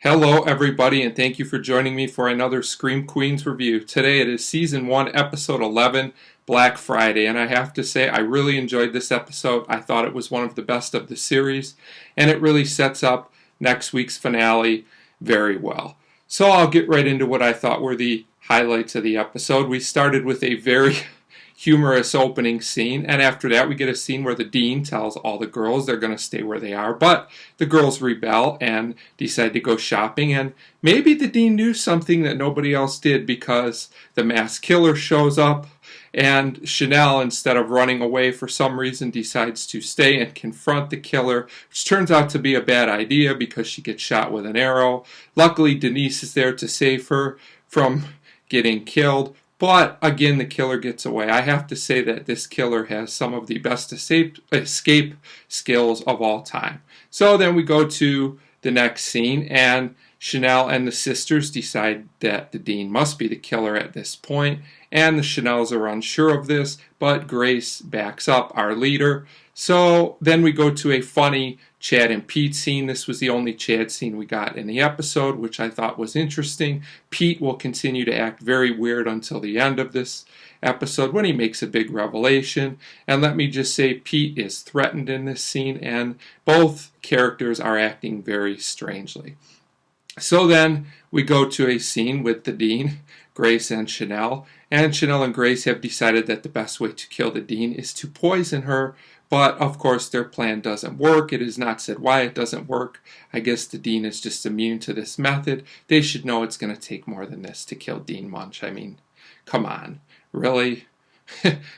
Hello everybody, and thank you for joining me for another Scream Queens review. Today it is Season 1, Episode 11, Black Friday, and I have to say I really enjoyed this episode. I thought it was one of the best of the series, and it really sets up next week's finale very well. So I'll get right into what I thought were the highlights of the episode. We started with a very humorous opening scene, and after that we get a scene where the dean tells all the girls they're going to stay where they are, but the girls rebel and decide to go shopping, and maybe the dean knew something that nobody else did because the masked killer shows up, and Chanel, instead of running away for some reason, decides to stay and confront the killer, which turns out to be a bad idea because she gets shot with an arrow. Luckily Denise is there to save her from getting killed. But again, the killer gets away. I have to say that this killer has some of the best escape skills of all time. So then we go to the next scene, and Chanel and the sisters decide that the dean must be the killer at this point, and the Chanels are unsure of this, but Grace backs up our leader. So then we go to a funny Chad and Pete scene. This was the only Chad scene we got in the episode, which I thought was interesting. Pete will continue to act very weird until the end of this episode when he makes a big revelation. And let me just say, Pete is threatened in this scene, and both characters are acting very strangely. So then we go to a scene with the dean, Grace and Chanel and Grace have decided that the best way to kill the dean is to poison her. But, of course, their plan doesn't work. It is not said why it doesn't work. I guess the dean is just immune to this method. They should know it's going to take more than this to kill Dean Munch. I mean, come on. Really?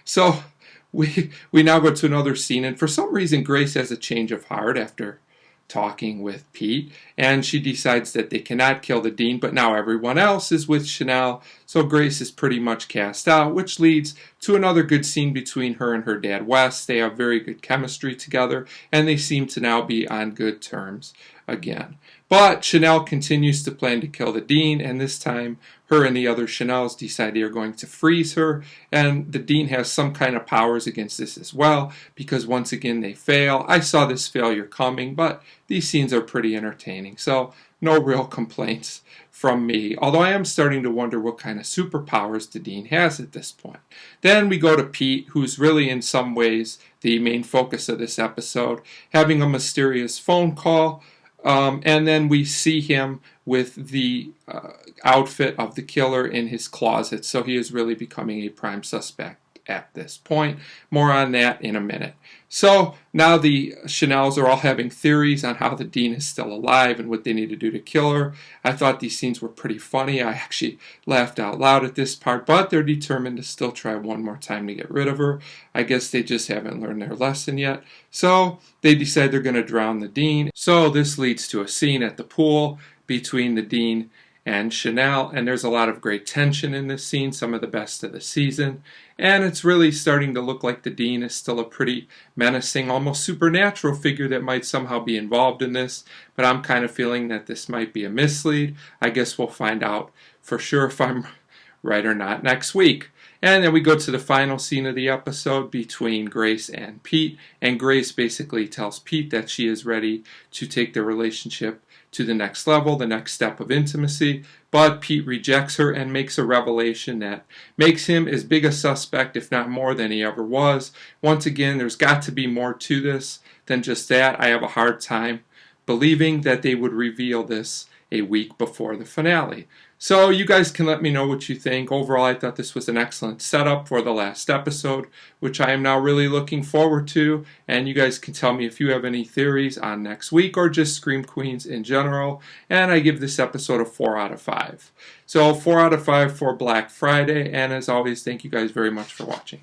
So, we now go to another scene, and for some reason Grace has a change of heart after talking with Pete, and she decides that they cannot kill the dean, but now everyone else is with Chanel, so Grace is pretty much cast out, which leads to another good scene between her and her dad Wes. They have very good chemistry together, and they seem to now be on good terms again. But Chanel continues to plan to kill the dean, and this time her and the other Chanels decide they are going to freeze her, and the dean has some kind of powers against this as well, because once again they fail. I saw this failure coming, but these scenes are pretty entertaining, so no real complaints from me, although I am starting to wonder what kind of superpowers the dean has at this point. Then we go to Pete, who's really in some ways the main focus of this episode, having a mysterious phone call. And then we see him with the outfit of the killer in his closet, so he is really becoming a prime suspect at this point. More on that in a minute. So now the Chanels are all having theories on how the dean is still alive and what they need to do to kill her. I thought these scenes were pretty funny. I actually laughed out loud at this part, but they're determined to still try one more time to get rid of her. I guess they just haven't learned their lesson yet. So they decide they're going to drown the dean. So this leads to a scene at the pool between the dean and Chanel, and there's a lot of great tension in this scene, some of the best of the season, and it's really starting to look like the dean is still a pretty menacing, almost supernatural figure that might somehow be involved in this, but I'm kind of feeling that this might be a mislead. I guess we'll find out for sure if I'm right or not next week. And then we go to the final scene of the episode between Grace and Pete, and Grace basically tells Pete that she is ready to take their relationship to the next level, the next step of intimacy, but Pete rejects her and makes a revelation that makes him as big a suspect, if not more, than he ever was. Once again, there's got to be more to this than just that. I have a hard time believing that they would reveal this a week before the finale. So you guys can let me know what you think. Overall, I thought this was an excellent setup for the last episode, which I am now really looking forward to. And you guys can tell me if you have any theories on next week or just Scream Queens in general. And I give this episode a 4 out of 5. So 4 out of 5 for Black Friday. And as always, thank you guys very much for watching.